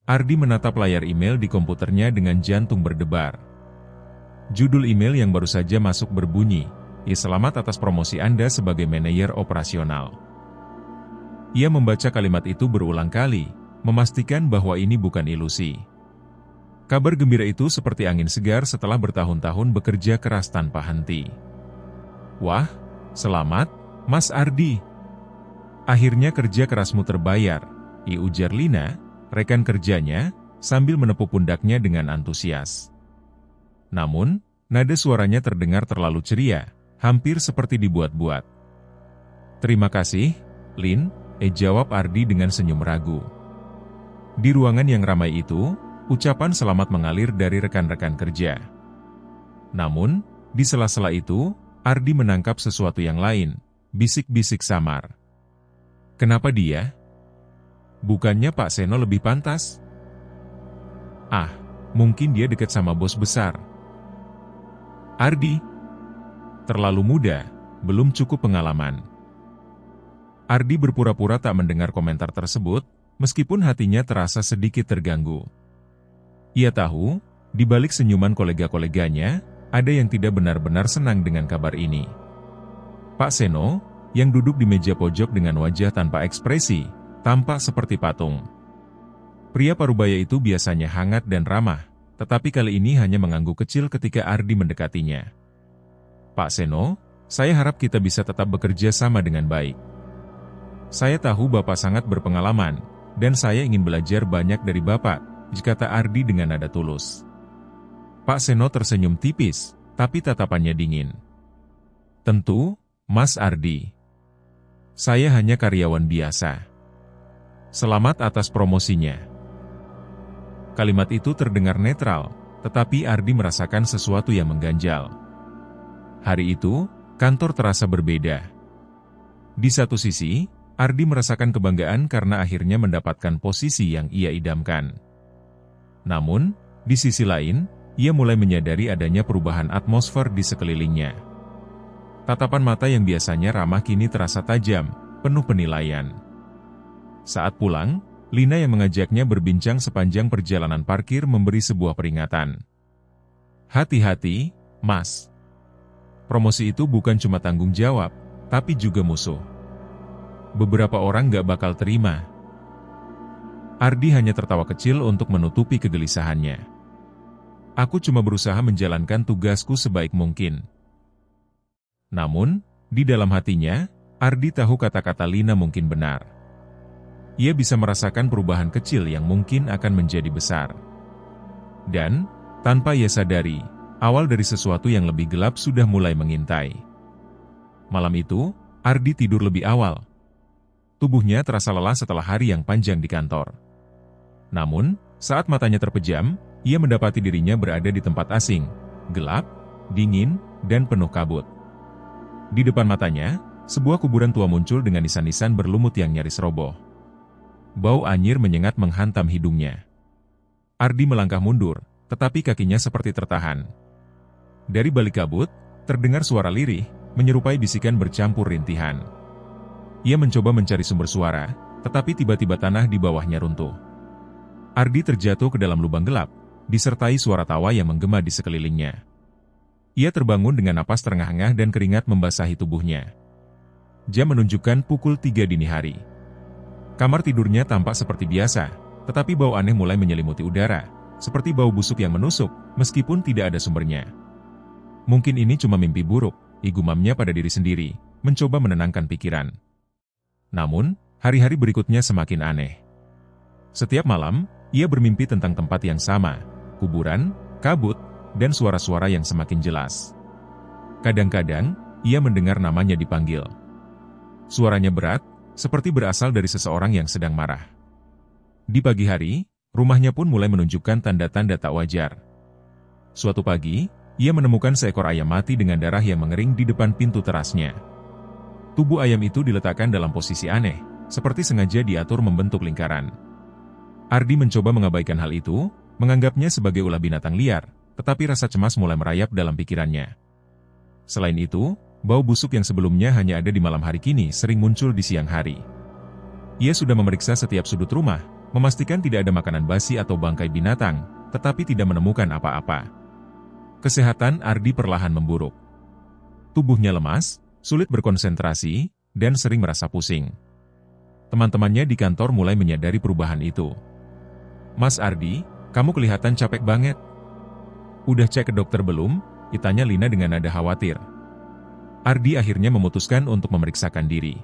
Ardi menatap layar email di komputernya dengan jantung berdebar. Judul email yang baru saja masuk berbunyi, "Selamat atas promosi Anda sebagai manajer operasional." Ia membaca kalimat itu berulang kali, memastikan bahwa ini bukan ilusi. Kabar gembira itu seperti angin segar setelah bertahun-tahun bekerja keras tanpa henti. "Wah, selamat, Mas Ardi. Akhirnya kerja kerasmu terbayar," ujar Lina, rekan kerjanya, sambil menepuk pundaknya dengan antusias. Namun, nada suaranya terdengar terlalu ceria, hampir seperti dibuat-buat. "Terima kasih, Lin," jawab Ardi dengan senyum ragu. Di ruangan yang ramai itu, ucapan selamat mengalir dari rekan-rekan kerja. Namun, di sela-sela itu, Ardi menangkap sesuatu yang lain, bisik-bisik samar. "Kenapa dia? Bukannya Pak Seno lebih pantas? Ah, mungkin dia dekat sama bos besar." "Ardi, terlalu muda, belum cukup pengalaman." Ardi berpura-pura tak mendengar komentar tersebut, meskipun hatinya terasa sedikit terganggu. Ia tahu, di balik senyuman kolega-koleganya, ada yang tidak benar-benar senang dengan kabar ini. Pak Seno, yang duduk di meja pojok dengan wajah tanpa ekspresi, tampak seperti patung. Pria parubaya itu biasanya hangat dan ramah, tetapi kali ini hanya mengangguk kecil ketika Ardi mendekatinya. "Pak Seno, saya harap kita bisa tetap bekerja sama dengan baik. Saya tahu Bapak sangat berpengalaman, dan saya ingin belajar banyak dari Bapak," kata Ardi dengan nada tulus. Pak Seno tersenyum tipis, tapi tatapannya dingin. "Tentu, Mas Ardi. Saya hanya karyawan biasa. Selamat atas promosinya." Kalimat itu terdengar netral, tetapi Ardi merasakan sesuatu yang mengganjal. Hari itu, kantor terasa berbeda. Di satu sisi, Ardi merasakan kebanggaan karena akhirnya mendapatkan posisi yang ia idamkan. Namun, di sisi lain, ia mulai menyadari adanya perubahan atmosfer di sekelilingnya. Tatapan mata yang biasanya ramah kini terasa tajam, penuh penilaian. Saat pulang, Lina yang mengajaknya berbincang sepanjang perjalanan parkir memberi sebuah peringatan. "Hati-hati, Mas. Promosi itu bukan cuma tanggung jawab, tapi juga musuh. Beberapa orang gak bakal terima." Ardi hanya tertawa kecil untuk menutupi kegelisahannya. "Aku cuma berusaha menjalankan tugasku sebaik mungkin." Namun, di dalam hatinya, Ardi tahu kata-kata Lina mungkin benar. Ia bisa merasakan perubahan kecil yang mungkin akan menjadi besar. Dan, tanpa ia sadari, awal dari sesuatu yang lebih gelap sudah mulai mengintai. Malam itu, Ardi tidur lebih awal. Tubuhnya terasa lelah setelah hari yang panjang di kantor. Namun, saat matanya terpejam, ia mendapati dirinya berada di tempat asing, gelap, dingin, dan penuh kabut. Di depan matanya, sebuah kuburan tua muncul dengan nisan-nisan berlumut yang nyaris roboh. Bau anyir menyengat menghantam hidungnya. Ardi melangkah mundur, tetapi kakinya seperti tertahan. Dari balik kabut, terdengar suara lirih, menyerupai bisikan bercampur rintihan. Ia mencoba mencari sumber suara, tetapi tiba-tiba tanah di bawahnya runtuh. Ardi terjatuh ke dalam lubang gelap, disertai suara tawa yang menggema di sekelilingnya. Ia terbangun dengan napas terengah-engah dan keringat membasahi tubuhnya. Jam menunjukkan pukul 3 dini hari. Kamar tidurnya tampak seperti biasa, tetapi bau aneh mulai menyelimuti udara, seperti bau busuk yang menusuk, meskipun tidak ada sumbernya. Mungkin ini cuma mimpi buruk, gumamnya pada diri sendiri, mencoba menenangkan pikiran. Namun, hari-hari berikutnya semakin aneh. Setiap malam, ia bermimpi tentang tempat yang sama, kuburan, kabut, dan suara-suara yang semakin jelas. Kadang-kadang, ia mendengar namanya dipanggil. Suaranya berat, seperti berasal dari seseorang yang sedang marah. Di pagi hari, rumahnya pun mulai menunjukkan tanda-tanda tak wajar. Suatu pagi, ia menemukan seekor ayam mati dengan darah yang mengering di depan pintu terasnya. Tubuh ayam itu diletakkan dalam posisi aneh, seperti sengaja diatur membentuk lingkaran. Ardi mencoba mengabaikan hal itu, menganggapnya sebagai ulah binatang liar, tetapi rasa cemas mulai merayap dalam pikirannya. Selain itu, bau busuk yang sebelumnya hanya ada di malam hari kini sering muncul di siang hari. Ia sudah memeriksa setiap sudut rumah, memastikan tidak ada makanan basi atau bangkai binatang, tetapi tidak menemukan apa-apa. Kesehatan Ardi perlahan memburuk. Tubuhnya lemas, sulit berkonsentrasi, dan sering merasa pusing. Teman-temannya di kantor mulai menyadari perubahan itu. "Mas Ardi, kamu kelihatan capek banget. Udah cek ke dokter belum?" ditanya Lina dengan nada khawatir. Ardi akhirnya memutuskan untuk memeriksakan diri.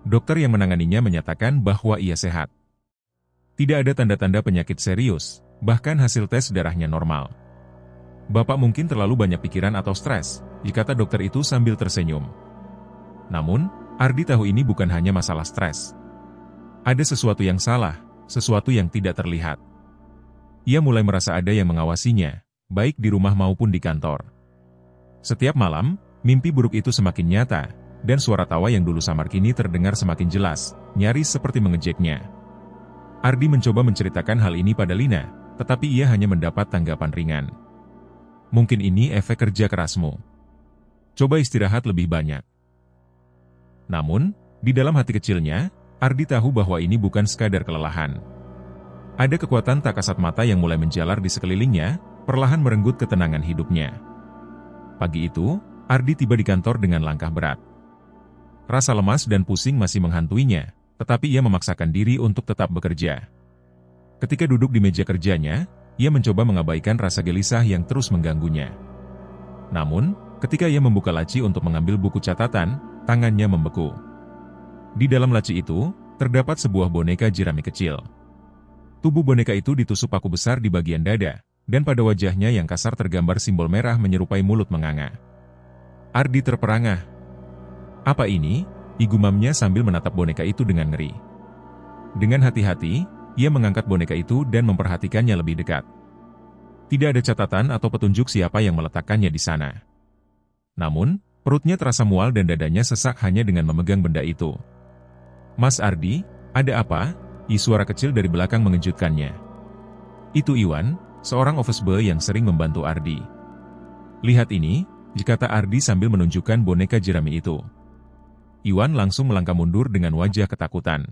Dokter yang menanganinya menyatakan bahwa ia sehat. Tidak ada tanda-tanda penyakit serius, bahkan hasil tes darahnya normal. "Bapak mungkin terlalu banyak pikiran atau stres," kata dokter itu sambil tersenyum. Namun, Ardi tahu ini bukan hanya masalah stres. Ada sesuatu yang salah, sesuatu yang tidak terlihat. Ia mulai merasa ada yang mengawasinya, baik di rumah maupun di kantor. Setiap malam, mimpi buruk itu semakin nyata, dan suara tawa yang dulu samar kini terdengar semakin jelas, nyaris seperti mengejeknya. Ardi mencoba menceritakan hal ini pada Lina, tetapi ia hanya mendapat tanggapan ringan. "Mungkin ini efek kerja kerasmu. Coba istirahat lebih banyak." Namun, di dalam hati kecilnya, Ardi tahu bahwa ini bukan sekadar kelelahan. Ada kekuatan tak kasat mata yang mulai menjalar di sekelilingnya, perlahan merenggut ketenangan hidupnya. Pagi itu, Ardi tiba di kantor dengan langkah berat. Rasa lemas dan pusing masih menghantuinya, tetapi ia memaksakan diri untuk tetap bekerja. Ketika duduk di meja kerjanya, ia mencoba mengabaikan rasa gelisah yang terus mengganggunya. Namun, ketika ia membuka laci untuk mengambil buku catatan, tangannya membeku. Di dalam laci itu, terdapat sebuah boneka jerami kecil. Tubuh boneka itu ditusuk paku besar di bagian dada, dan pada wajahnya yang kasar tergambar simbol merah menyerupai mulut menganga. Ardi terperangah. "Apa ini?" igumamnya sambil menatap boneka itu dengan ngeri. Dengan hati-hati, ia mengangkat boneka itu dan memperhatikannya lebih dekat. Tidak ada catatan atau petunjuk siapa yang meletakkannya di sana. Namun, perutnya terasa mual dan dadanya sesak hanya dengan memegang benda itu. "Mas Ardi, ada apa?" suara kecil dari belakang mengejutkannya. Itu Iwan, seorang office boy yang sering membantu Ardi. "Lihat ini," kata Ardi sambil menunjukkan boneka jerami itu. Iwan langsung melangkah mundur dengan wajah ketakutan.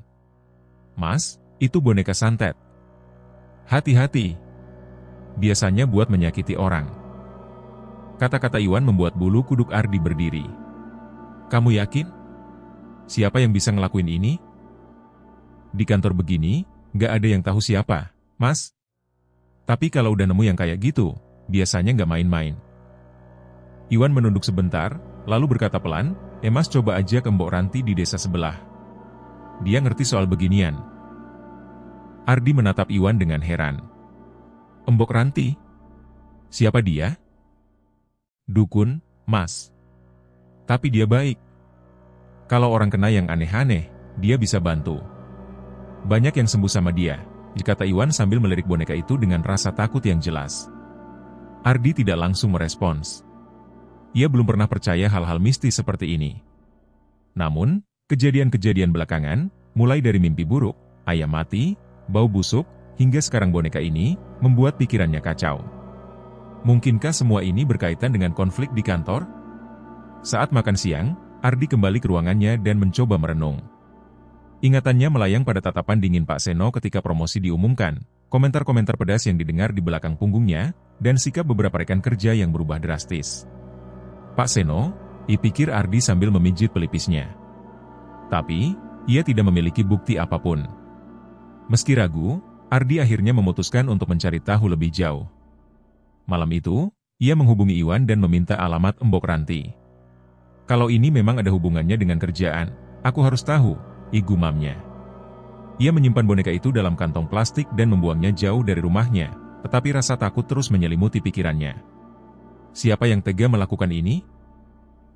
"Mas, itu boneka santet. Hati-hati. Biasanya buat menyakiti orang." Kata-kata Iwan membuat bulu kuduk Ardi berdiri. "Kamu yakin? Siapa yang bisa ngelakuin ini?" "Di kantor begini, nggak ada yang tahu siapa, Mas. Tapi kalau udah nemu yang kayak gitu, biasanya nggak main-main." Iwan menunduk sebentar, lalu berkata pelan, "Mas coba aja ke Mbok Ranti di desa sebelah. Dia ngerti soal beginian." Ardi menatap Iwan dengan heran. "Mbok Ranti? Siapa dia?" "Dukun, Mas. Tapi dia baik. Kalau orang kena yang aneh-aneh, dia bisa bantu. Banyak yang sembuh sama dia," kata Iwan sambil melirik boneka itu dengan rasa takut yang jelas. Ardi tidak langsung merespons. Ia belum pernah percaya hal-hal mistis seperti ini. Namun, kejadian-kejadian belakangan, mulai dari mimpi buruk, ayam mati, bau busuk, hingga sekarang boneka ini, membuat pikirannya kacau. Mungkinkah semua ini berkaitan dengan konflik di kantor? Saat makan siang, Ardi kembali ke ruangannya dan mencoba merenung. Ingatannya melayang pada tatapan dingin Pak Seno ketika promosi diumumkan, komentar-komentar pedas yang didengar di belakang punggungnya, dan sikap beberapa rekan kerja yang berubah drastis. "Pak Seno," pikir Ardi sambil memijit pelipisnya. Tapi, ia tidak memiliki bukti apapun. Meski ragu, Ardi akhirnya memutuskan untuk mencari tahu lebih jauh. Malam itu, ia menghubungi Iwan dan meminta alamat Mbok Ranti. "Kalau ini memang ada hubungannya dengan kerjaan, aku harus tahu," igumamnya. Ia menyimpan boneka itu dalam kantong plastik dan membuangnya jauh dari rumahnya, tetapi rasa takut terus menyelimuti pikirannya. Siapa yang tega melakukan ini?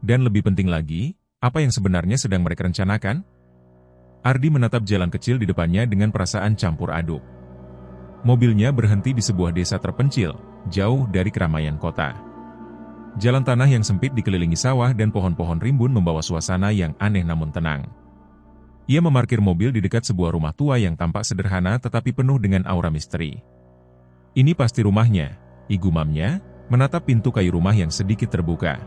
Dan lebih penting lagi, apa yang sebenarnya sedang mereka rencanakan? Ardi menatap jalan kecil di depannya dengan perasaan campur aduk. Mobilnya berhenti di sebuah desa terpencil, jauh dari keramaian kota. Jalan tanah yang sempit dikelilingi sawah dan pohon-pohon rimbun membawa suasana yang aneh namun tenang. Ia memarkir mobil di dekat sebuah rumah tua yang tampak sederhana tetapi penuh dengan aura misteri. "Ini pasti rumahnya," igumamnya, menatap pintu kayu rumah yang sedikit terbuka.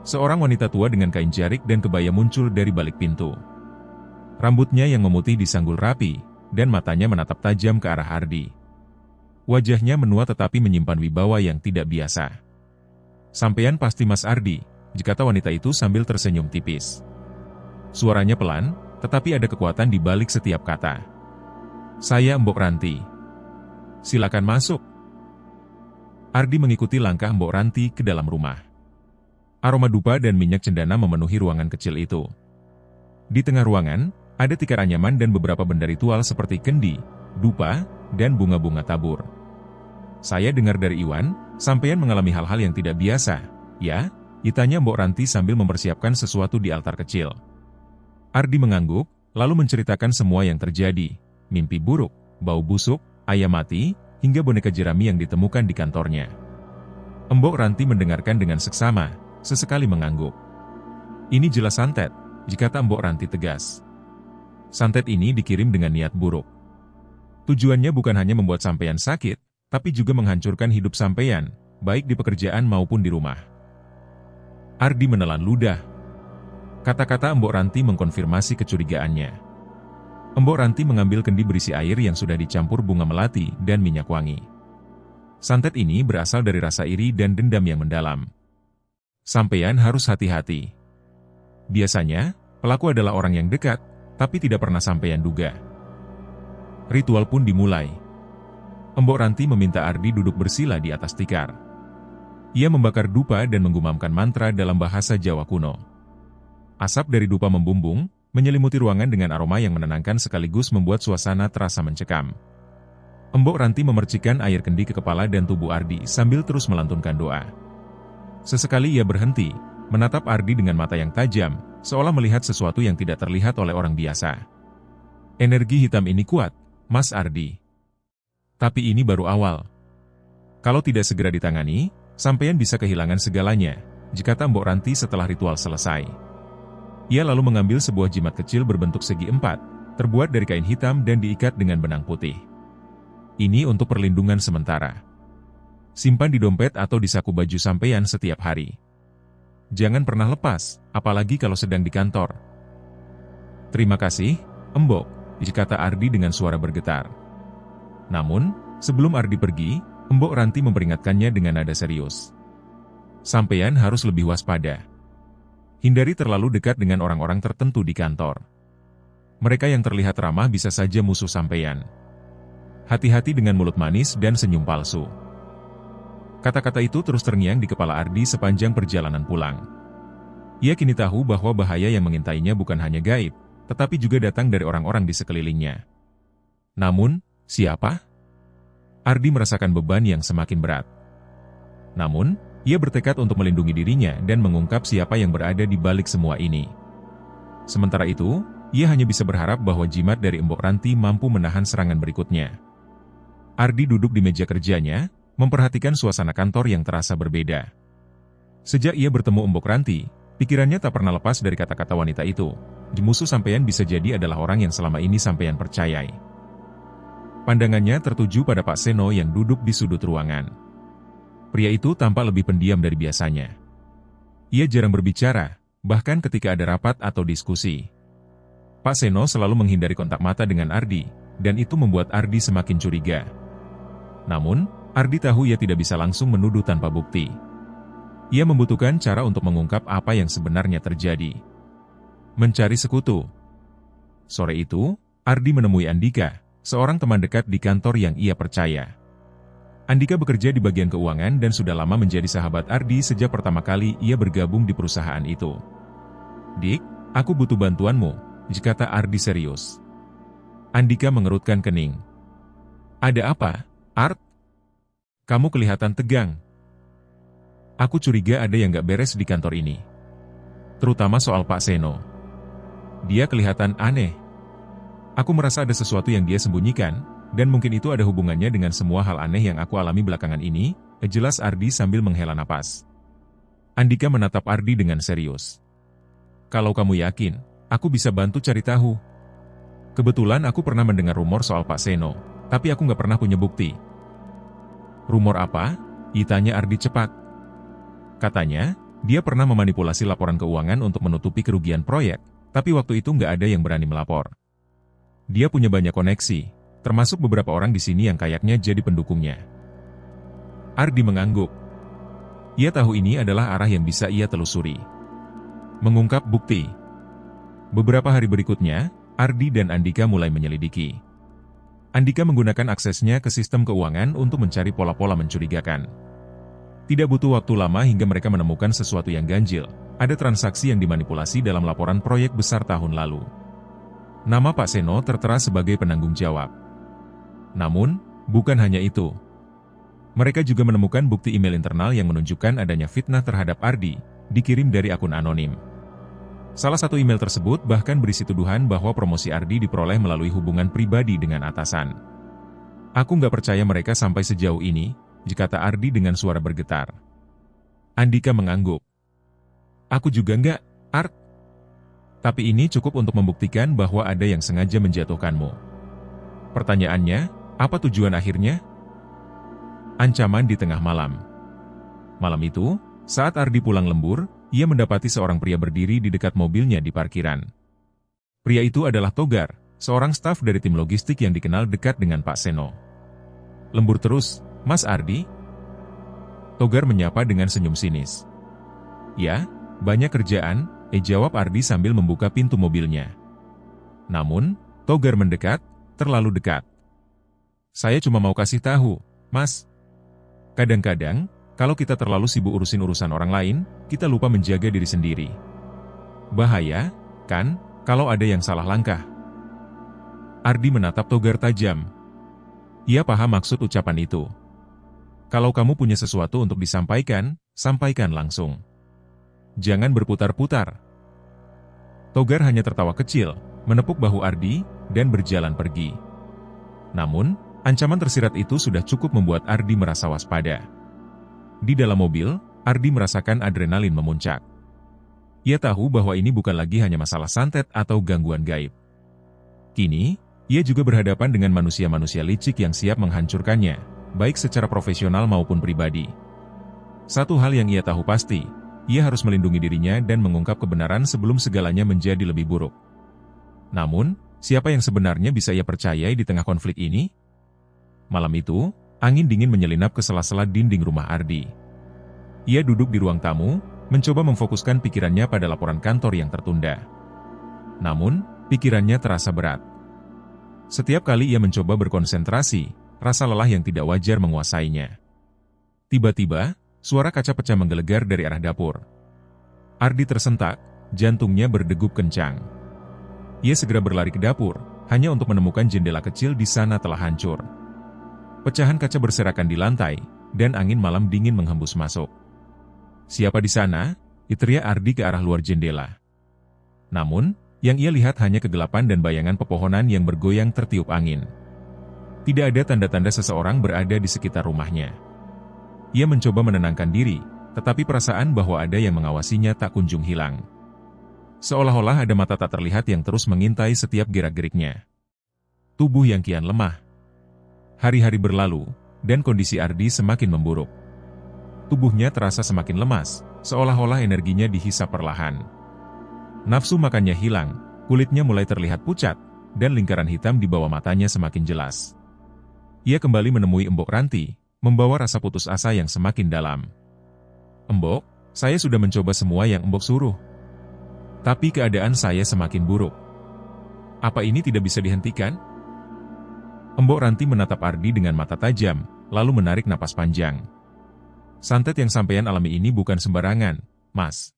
Seorang wanita tua dengan kain jarik dan kebaya muncul dari balik pintu. Rambutnya yang memutih disanggul rapi, dan matanya menatap tajam ke arah Ardi. Wajahnya menua tetapi menyimpan wibawa yang tidak biasa. "Sampean pasti Mas Ardi," kata wanita itu sambil tersenyum tipis. Suaranya pelan, tetapi ada kekuatan di balik setiap kata. "Saya Mbok Ranti. Silakan masuk." Ardi mengikuti langkah Mbok Ranti ke dalam rumah. Aroma dupa dan minyak cendana memenuhi ruangan kecil itu. Di tengah ruangan, ada tikar anyaman dan beberapa benda ritual seperti kendi, dupa, dan bunga-bunga tabur. "Saya dengar dari Iwan, sampean mengalami hal-hal yang tidak biasa, ya?" Tanya Mbok Ranti sambil mempersiapkan sesuatu di altar kecil. Ardi mengangguk, lalu menceritakan semua yang terjadi. Mimpi buruk, bau busuk, ayam mati, hingga boneka jerami yang ditemukan di kantornya. Mbok Ranti mendengarkan dengan seksama, sesekali mengangguk. "Ini jelas santet," kata Mbok Ranti tegas. "Santet ini dikirim dengan niat buruk. Tujuannya bukan hanya membuat sampean sakit, tapi juga menghancurkan hidup sampean, baik di pekerjaan maupun di rumah." Ardi menelan ludah. Kata-kata Mbok Ranti mengkonfirmasi kecurigaannya. Mbok Ranti mengambil kendi berisi air yang sudah dicampur bunga melati dan minyak wangi. Santet ini berasal dari rasa iri dan dendam yang mendalam. "Sampean harus hati-hati. Biasanya, pelaku adalah orang yang dekat, tapi tidak pernah sampean duga." Ritual pun dimulai. Mbok Ranti meminta Ardi duduk bersila di atas tikar. Ia membakar dupa dan menggumamkan mantra dalam bahasa Jawa kuno. Asap dari dupa membumbung, menyelimuti ruangan dengan aroma yang menenangkan sekaligus membuat suasana terasa mencekam. Mbok Ranti memercikkan air kendi ke kepala dan tubuh Ardi sambil terus melantunkan doa. Sesekali ia berhenti, menatap Ardi dengan mata yang tajam, seolah melihat sesuatu yang tidak terlihat oleh orang biasa. "Energi hitam ini kuat, Mas Ardi. Tapi ini baru awal. Kalau tidak segera ditangani, sampean bisa kehilangan segalanya," kata Mbok Ranti setelah ritual selesai. Ia lalu mengambil sebuah jimat kecil berbentuk segi empat, terbuat dari kain hitam dan diikat dengan benang putih. "Ini untuk perlindungan sementara. Simpan di dompet atau di saku baju sampean setiap hari. Jangan pernah lepas, apalagi kalau sedang di kantor." "Terima kasih, Mbok," kata Ardi dengan suara bergetar. Namun, sebelum Ardi pergi, Mbok Ranti memperingatkannya dengan nada serius. "Sampean harus lebih waspada. Hindari terlalu dekat dengan orang-orang tertentu di kantor. Mereka yang terlihat ramah bisa saja musuh sampean. Hati-hati dengan mulut manis dan senyum palsu." Kata-kata itu terus terngiang di kepala Ardi sepanjang perjalanan pulang. Ia kini tahu bahwa bahaya yang mengintainya bukan hanya gaib, tetapi juga datang dari orang-orang di sekelilingnya. Namun, siapa? Ardi merasakan beban yang semakin berat. Namun, ia bertekad untuk melindungi dirinya dan mengungkap siapa yang berada di balik semua ini. Sementara itu, ia hanya bisa berharap bahwa jimat dari Mbok Ranti mampu menahan serangan berikutnya. Ardi duduk di meja kerjanya, memperhatikan suasana kantor yang terasa berbeda. Sejak ia bertemu Mbok Ranti, pikirannya tak pernah lepas dari kata-kata wanita itu. Musuh sampean bisa jadi adalah orang yang selama ini sampean percayai. Pandangannya tertuju pada Pak Seno yang duduk di sudut ruangan. Pria itu tampak lebih pendiam dari biasanya. Ia jarang berbicara, bahkan ketika ada rapat atau diskusi. Pak Seno selalu menghindari kontak mata dengan Ardi, dan itu membuat Ardi semakin curiga. Namun, Ardi tahu ia tidak bisa langsung menuduh tanpa bukti. Ia membutuhkan cara untuk mengungkap apa yang sebenarnya terjadi. Mencari sekutu. Sore itu, Ardi menemui Andika, seorang teman dekat di kantor yang ia percaya. Andika bekerja di bagian keuangan dan sudah lama menjadi sahabat Ardi sejak pertama kali ia bergabung di perusahaan itu. "Dik, aku butuh bantuanmu," kata Ardi serius. Andika mengerutkan kening. "Ada apa, Art? Kamu kelihatan tegang. Aku curiga ada yang gak beres di kantor ini. Terutama soal Pak Seno. Dia kelihatan aneh. Aku merasa ada sesuatu yang dia sembunyikan, dan mungkin itu ada hubungannya dengan semua hal aneh yang aku alami belakangan ini," jelas Ardi sambil menghela napas. Andika menatap Ardi dengan serius. "Kalau kamu yakin, aku bisa bantu cari tahu. Kebetulan aku pernah mendengar rumor soal Pak Seno, tapi aku nggak pernah punya bukti." "Rumor apa?" tanya Ardi cepat. Katanya, dia pernah memanipulasi laporan keuangan untuk menutupi kerugian proyek, tapi waktu itu nggak ada yang berani melapor. Dia punya banyak koneksi, termasuk beberapa orang di sini yang kayaknya jadi pendukungnya. Ardi mengangguk. Ia tahu ini adalah arah yang bisa ia telusuri. Mengungkap bukti. Beberapa hari berikutnya, Ardi dan Andika mulai menyelidiki. Andika menggunakan aksesnya ke sistem keuangan untuk mencari pola-pola mencurigakan. Tidak butuh waktu lama hingga mereka menemukan sesuatu yang ganjil. Ada transaksi yang dimanipulasi dalam laporan proyek besar tahun lalu. Nama Pak Seno tertera sebagai penanggung jawab. Namun, bukan hanya itu. Mereka juga menemukan bukti email internal yang menunjukkan adanya fitnah terhadap Ardi, dikirim dari akun anonim. Salah satu email tersebut bahkan berisi tuduhan bahwa promosi Ardi diperoleh melalui hubungan pribadi dengan atasan. Aku nggak percaya mereka sampai sejauh ini, kata Ardi dengan suara bergetar. Andika mengangguk. Aku juga nggak, Art. Tapi ini cukup untuk membuktikan bahwa ada yang sengaja menjatuhkanmu. Pertanyaannya, apa tujuan akhirnya? Ancaman di tengah malam. Malam itu, saat Ardi pulang lembur, ia mendapati seorang pria berdiri di dekat mobilnya di parkiran. Pria itu adalah Togar, seorang staf dari tim logistik yang dikenal dekat dengan Pak Seno. Lembur terus, Mas Ardi? Togar menyapa dengan senyum sinis. Ya, banyak kerjaan, jawab Ardi sambil membuka pintu mobilnya. Namun, Togar mendekat, terlalu dekat. Saya cuma mau kasih tahu, Mas. Kadang-kadang, kalau kita terlalu sibuk urusin urusan orang lain, kita lupa menjaga diri sendiri. Bahaya, kan, kalau ada yang salah langkah. Ardi menatap Togar tajam. Ia paham maksud ucapan itu. Kalau kamu punya sesuatu untuk disampaikan, sampaikan langsung. Jangan berputar-putar. Togar hanya tertawa kecil, menepuk bahu Ardi, dan berjalan pergi. Namun, ancaman tersirat itu sudah cukup membuat Ardi merasa waspada. Di dalam mobil, Ardi merasakan adrenalin memuncak. Ia tahu bahwa ini bukan lagi hanya masalah santet atau gangguan gaib. Kini, ia juga berhadapan dengan manusia-manusia licik yang siap menghancurkannya, baik secara profesional maupun pribadi. Satu hal yang ia tahu pasti, ia harus melindungi dirinya dan mengungkap kebenaran sebelum segalanya menjadi lebih buruk. Namun, siapa yang sebenarnya bisa ia percayai di tengah konflik ini? Malam itu, angin dingin menyelinap ke sela-sela dinding rumah Ardi. Ia duduk di ruang tamu, mencoba memfokuskan pikirannya pada laporan kantor yang tertunda. Namun, pikirannya terasa berat. Setiap kali ia mencoba berkonsentrasi, rasa lelah yang tidak wajar menguasainya. Tiba-tiba, suara kaca pecah menggelegar dari arah dapur. Ardi tersentak, jantungnya berdegup kencang. Ia segera berlari ke dapur, hanya untuk menemukan jendela kecil di sana telah hancur. Pecahan kaca berserakan di lantai, dan angin malam dingin menghembus masuk. Siapa di sana? Teriak Ardi ke arah luar jendela. Namun, yang ia lihat hanya kegelapan dan bayangan pepohonan yang bergoyang tertiup angin. Tidak ada tanda-tanda seseorang berada di sekitar rumahnya. Ia mencoba menenangkan diri, tetapi perasaan bahwa ada yang mengawasinya tak kunjung hilang. Seolah-olah ada mata tak terlihat yang terus mengintai setiap gerak-geriknya. Tubuh yang kian lemah. Hari-hari berlalu, dan kondisi Ardi semakin memburuk. Tubuhnya terasa semakin lemas, seolah-olah energinya dihisap perlahan. Nafsu makannya hilang, kulitnya mulai terlihat pucat, dan lingkaran hitam di bawah matanya semakin jelas. Ia kembali menemui Embok Ranti, membawa rasa putus asa yang semakin dalam. Embok, saya sudah mencoba semua yang Embok suruh. Tapi keadaan saya semakin buruk. Apa ini tidak bisa dihentikan? Embok Ranti menatap Ardi dengan mata tajam, lalu menarik napas panjang. Santet yang sampean alami ini bukan sembarangan, Mas.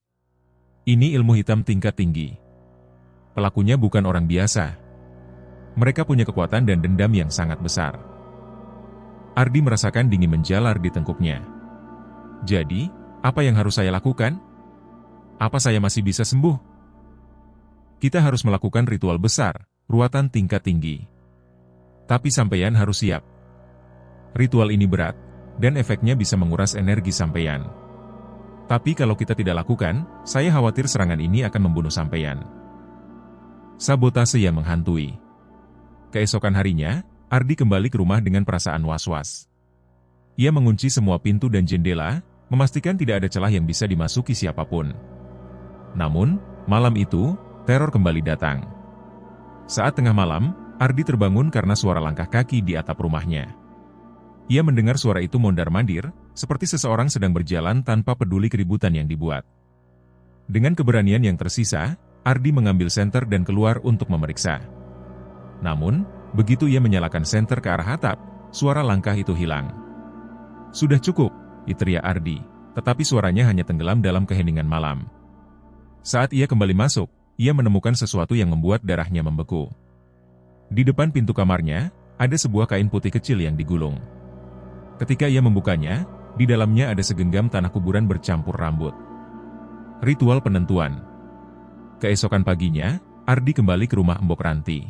Ini ilmu hitam tingkat tinggi. Pelakunya bukan orang biasa. Mereka punya kekuatan dan dendam yang sangat besar. Ardi merasakan dingin menjalar di tengkuknya. Jadi, apa yang harus saya lakukan? Apa saya masih bisa sembuh? Kita harus melakukan ritual besar, ruatan tingkat tinggi. Tapi sampeyan harus siap. Ritual ini berat, dan efeknya bisa menguras energi sampeyan. Tapi kalau kita tidak lakukan, saya khawatir serangan ini akan membunuh sampeyan. Sabotase yang menghantui. Keesokan harinya, Ardi kembali ke rumah dengan perasaan was-was. Ia mengunci semua pintu dan jendela, memastikan tidak ada celah yang bisa dimasuki siapapun. Namun, malam itu, teror kembali datang. Saat tengah malam, Ardi terbangun karena suara langkah kaki di atap rumahnya. Ia mendengar suara itu mondar-mandir, seperti seseorang sedang berjalan tanpa peduli keributan yang dibuat. Dengan keberanian yang tersisa, Ardi mengambil senter dan keluar untuk memeriksa. Namun, begitu ia menyalakan senter ke arah atap, suara langkah itu hilang. "Sudah cukup," teriak Ardi, tetapi suaranya hanya tenggelam dalam keheningan malam. Saat ia kembali masuk, ia menemukan sesuatu yang membuat darahnya membeku. Di depan pintu kamarnya, ada sebuah kain putih kecil yang digulung. Ketika ia membukanya, di dalamnya ada segenggam tanah kuburan bercampur rambut. Ritual penentuan. Keesokan paginya, Ardi kembali ke rumah Mbok Ranti.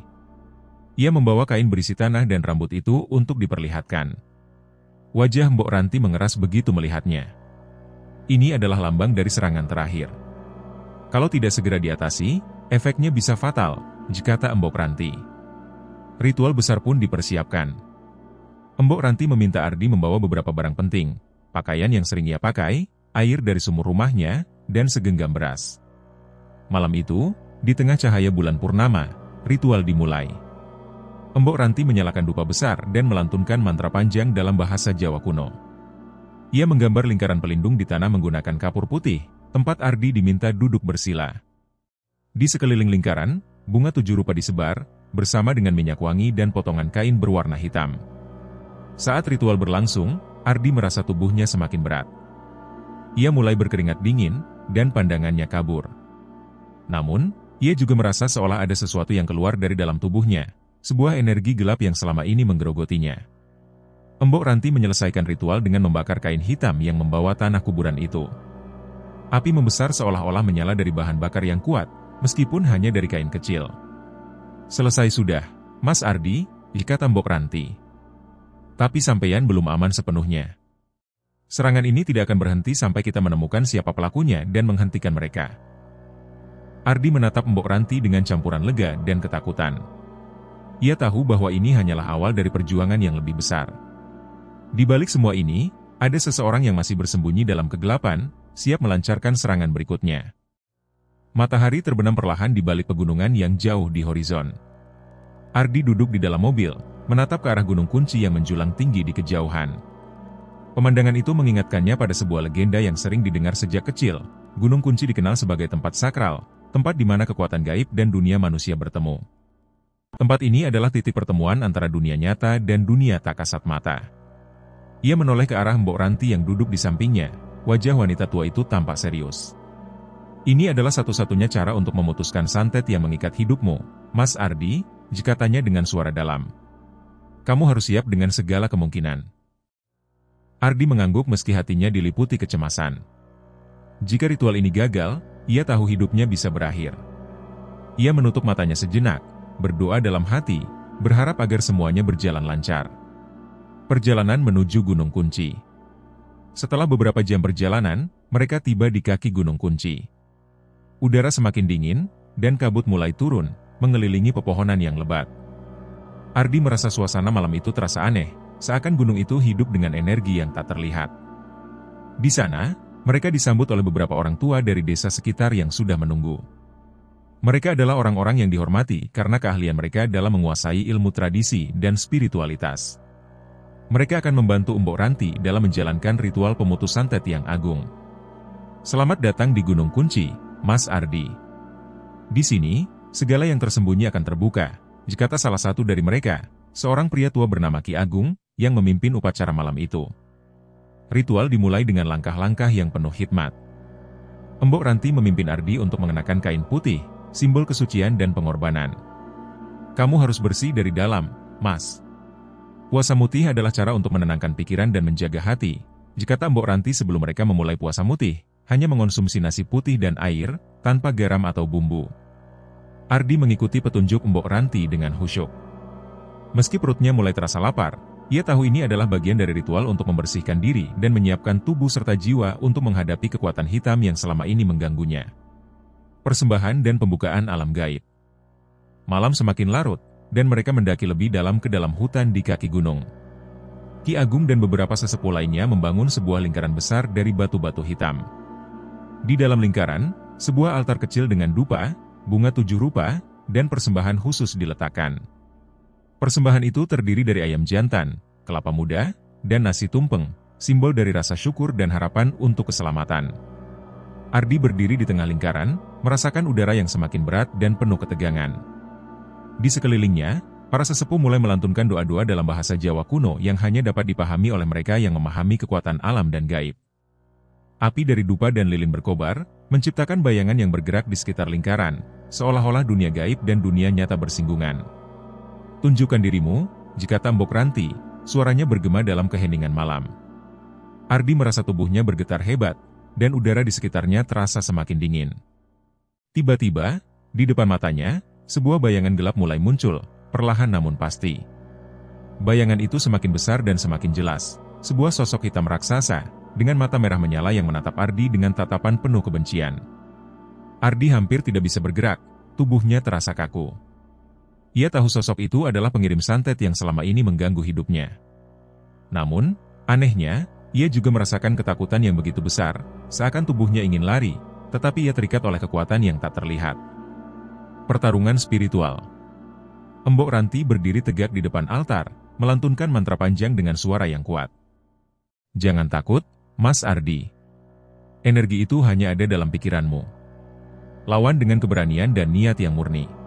Ia membawa kain berisi tanah dan rambut itu untuk diperlihatkan. Wajah Mbok Ranti mengeras begitu melihatnya. Ini adalah lambang dari serangan terakhir. Kalau tidak segera diatasi, efeknya bisa fatal, kata Mbok Ranti. Ritual besar pun dipersiapkan. Mbok Ranti meminta Ardi membawa beberapa barang penting, pakaian yang sering ia pakai, air dari sumur rumahnya, dan segenggam beras. Malam itu, di tengah cahaya bulan purnama, ritual dimulai. Mbok Ranti menyalakan dupa besar dan melantunkan mantra panjang dalam bahasa Jawa kuno. Ia menggambar lingkaran pelindung di tanah menggunakan kapur putih, tempat Ardi diminta duduk bersila. Di sekeliling lingkaran, bunga 7 rupa disebar, bersama dengan minyak wangi dan potongan kain berwarna hitam. Saat ritual berlangsung, Ardi merasa tubuhnya semakin berat. Ia mulai berkeringat dingin, dan pandangannya kabur. Namun, ia juga merasa seolah ada sesuatu yang keluar dari dalam tubuhnya, sebuah energi gelap yang selama ini menggerogotinya. Mbok Ranti menyelesaikan ritual dengan membakar kain hitam yang membawa tanah kuburan itu. Api membesar seolah-olah menyala dari bahan bakar yang kuat, meskipun hanya dari kain kecil. "Selesai sudah, Mas Ardi," kata Mbok Ranti. "Tapi sampeyan belum aman sepenuhnya. Serangan ini tidak akan berhenti sampai kita menemukan siapa pelakunya dan menghentikan mereka." Ardi menatap Mbok Ranti dengan campuran lega dan ketakutan. Ia tahu bahwa ini hanyalah awal dari perjuangan yang lebih besar. Di balik semua ini, ada seseorang yang masih bersembunyi dalam kegelapan, siap melancarkan serangan berikutnya. Matahari terbenam perlahan di balik pegunungan yang jauh di horizon. Ardi duduk di dalam mobil, menatap ke arah gunung kunci yang menjulang tinggi di kejauhan. Pemandangan itu mengingatkannya pada sebuah legenda yang sering didengar sejak kecil. Gunung Kunci dikenal sebagai tempat sakral, tempat di mana kekuatan gaib dan dunia manusia bertemu. Tempat ini adalah titik pertemuan antara dunia nyata dan dunia tak kasat mata. Ia menoleh ke arah Mbok Ranti yang duduk di sampingnya, wajah wanita tua itu tampak serius. "Ini adalah satu-satunya cara untuk memutuskan santet yang mengikat hidupmu, Mas Ardi," katanya dengan suara dalam. "Kamu harus siap dengan segala kemungkinan." Ardi mengangguk meski hatinya diliputi kecemasan. Jika ritual ini gagal, ia tahu hidupnya bisa berakhir. Ia menutup matanya sejenak, berdoa dalam hati, berharap agar semuanya berjalan lancar. Perjalanan menuju Gunung Kunci. Setelah beberapa jam perjalanan, mereka tiba di kaki Gunung Kunci. Udara semakin dingin, dan kabut mulai turun, mengelilingi pepohonan yang lebat. Ardi merasa suasana malam itu terasa aneh, seakan gunung itu hidup dengan energi yang tak terlihat. Di sana, mereka disambut oleh beberapa orang tua dari desa sekitar yang sudah menunggu. Mereka adalah orang-orang yang dihormati karena keahlian mereka dalam menguasai ilmu tradisi dan spiritualitas. Mereka akan membantu Mbok Ranti dalam menjalankan ritual pemutus santet yang agung. "Selamat datang di Gunung Kunci, Mas Ardi. Di sini, segala yang tersembunyi akan terbuka," kata salah satu dari mereka, seorang pria tua bernama Ki Agung, yang memimpin upacara malam itu. Ritual dimulai dengan langkah-langkah yang penuh hikmat. Mbok Ranti memimpin Ardi untuk mengenakan kain putih, simbol kesucian dan pengorbanan. "Kamu harus bersih dari dalam, Mas. Puasa mutih adalah cara untuk menenangkan pikiran dan menjaga hati," kata Mbok Ranti sebelum mereka memulai puasa mutih, hanya mengonsumsi nasi putih dan air, tanpa garam atau bumbu. Ardi mengikuti petunjuk Mbok Ranti dengan khusyuk. Meski perutnya mulai terasa lapar, ia tahu ini adalah bagian dari ritual untuk membersihkan diri dan menyiapkan tubuh serta jiwa untuk menghadapi kekuatan hitam yang selama ini mengganggunya. Persembahan dan pembukaan alam gaib. Malam semakin larut, dan mereka mendaki lebih dalam ke dalam hutan di kaki gunung. Ki Agung dan beberapa sesepuh lainnya membangun sebuah lingkaran besar dari batu-batu hitam. Di dalam lingkaran, sebuah altar kecil dengan dupa, bunga 7 rupa, dan persembahan khusus diletakkan. Persembahan itu terdiri dari ayam jantan, kelapa muda, dan nasi tumpeng, simbol dari rasa syukur dan harapan untuk keselamatan. Ardi berdiri di tengah lingkaran, merasakan udara yang semakin berat dan penuh ketegangan. Di sekelilingnya, para sesepuh mulai melantunkan doa-doa dalam bahasa Jawa kuno yang hanya dapat dipahami oleh mereka yang memahami kekuatan alam dan gaib. Api dari dupa dan lilin berkobar, menciptakan bayangan yang bergerak di sekitar lingkaran, seolah-olah dunia gaib dan dunia nyata bersinggungan. Tunjukkan dirimu, jika Mbok Ranti, suaranya bergema dalam keheningan malam. Ardi merasa tubuhnya bergetar hebat, dan udara di sekitarnya terasa semakin dingin. Tiba-tiba, di depan matanya, sebuah bayangan gelap mulai muncul, perlahan namun pasti. Bayangan itu semakin besar dan semakin jelas, sebuah sosok hitam raksasa, dengan mata merah menyala yang menatap Ardi dengan tatapan penuh kebencian. Ardi hampir tidak bisa bergerak, tubuhnya terasa kaku. Ia tahu sosok itu adalah pengirim santet yang selama ini mengganggu hidupnya. Namun, anehnya, ia juga merasakan ketakutan yang begitu besar, seakan tubuhnya ingin lari, tetapi ia terikat oleh kekuatan yang tak terlihat. Pertarungan spiritual. Mbok Ranti berdiri tegak di depan altar, melantunkan mantra panjang dengan suara yang kuat. Jangan takut, Mas Ardi. Energi itu hanya ada dalam pikiranmu. Lawan dengan keberanian dan niat yang murni.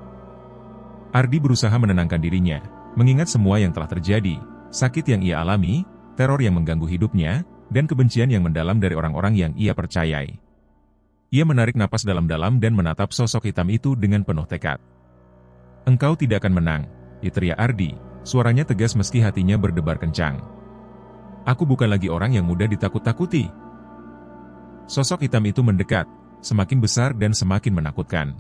Ardi berusaha menenangkan dirinya, mengingat semua yang telah terjadi, sakit yang ia alami, teror yang mengganggu hidupnya, dan kebencian yang mendalam dari orang-orang yang ia percayai. Ia menarik napas dalam-dalam dan menatap sosok hitam itu dengan penuh tekad. Engkau tidak akan menang, teriak Ardi, suaranya tegas meski hatinya berdebar kencang. Aku bukan lagi orang yang mudah ditakut-takuti. Sosok hitam itu mendekat, semakin besar dan semakin menakutkan.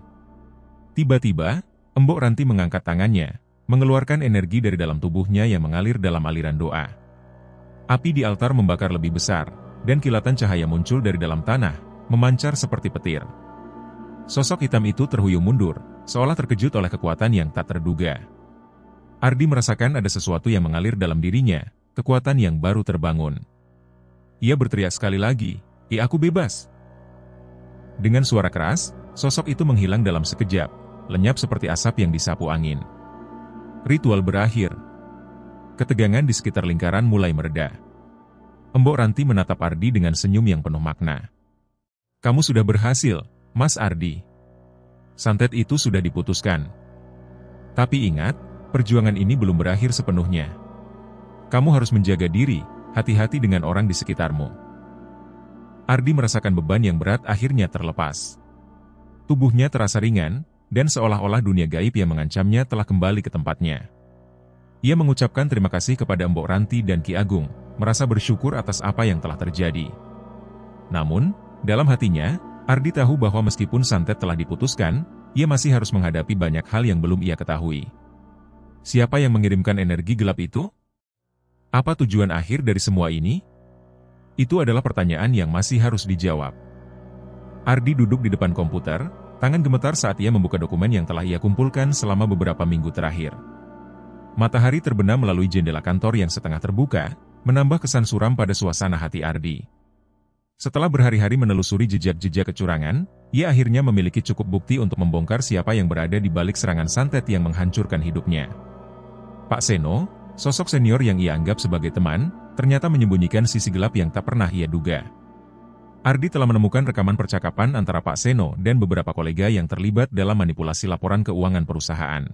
Tiba-tiba, Mbok Ranti mengangkat tangannya, mengeluarkan energi dari dalam tubuhnya yang mengalir dalam aliran doa. Api di altar membakar lebih besar, dan kilatan cahaya muncul dari dalam tanah, memancar seperti petir. Sosok hitam itu terhuyung mundur, seolah terkejut oleh kekuatan yang tak terduga. Ardi merasakan ada sesuatu yang mengalir dalam dirinya, kekuatan yang baru terbangun. Ia berteriak sekali lagi, aku bebas!" Dengan suara keras, sosok itu menghilang dalam sekejap, lenyap seperti asap yang disapu angin. Ritual berakhir. Ketegangan di sekitar lingkaran mulai mereda. Mbok Ranti menatap Ardi dengan senyum yang penuh makna. "Kamu sudah berhasil, Mas Ardi. Santet itu sudah diputuskan. Tapi ingat, perjuangan ini belum berakhir sepenuhnya. Kamu harus menjaga diri, hati-hati dengan orang di sekitarmu." Ardi merasakan beban yang berat akhirnya terlepas. Tubuhnya terasa ringan, dan seolah-olah dunia gaib yang mengancamnya telah kembali ke tempatnya. Ia mengucapkan terima kasih kepada Mbok Ranti dan Ki Agung, merasa bersyukur atas apa yang telah terjadi. Namun, dalam hatinya, Ardi tahu bahwa meskipun santet telah diputuskan, ia masih harus menghadapi banyak hal yang belum ia ketahui. Siapa yang mengirimkan energi gelap itu? Apa tujuan akhir dari semua ini? Itu adalah pertanyaan yang masih harus dijawab. Ardi duduk di depan komputer, tangan gemetar saat ia membuka dokumen yang telah ia kumpulkan selama beberapa minggu terakhir. Matahari terbenam melalui jendela kantor yang setengah terbuka, menambah kesan suram pada suasana hati Ardi. Setelah berhari-hari menelusuri jejak-jejak kecurangan, ia akhirnya memiliki cukup bukti untuk membongkar siapa yang berada di balik serangan santet yang menghancurkan hidupnya. Pak Seno, sosok senior yang ia anggap sebagai teman, ternyata menyembunyikan sisi gelap yang tak pernah ia duga. Ardi telah menemukan rekaman percakapan antara Pak Seno dan beberapa kolega yang terlibat dalam manipulasi laporan keuangan perusahaan.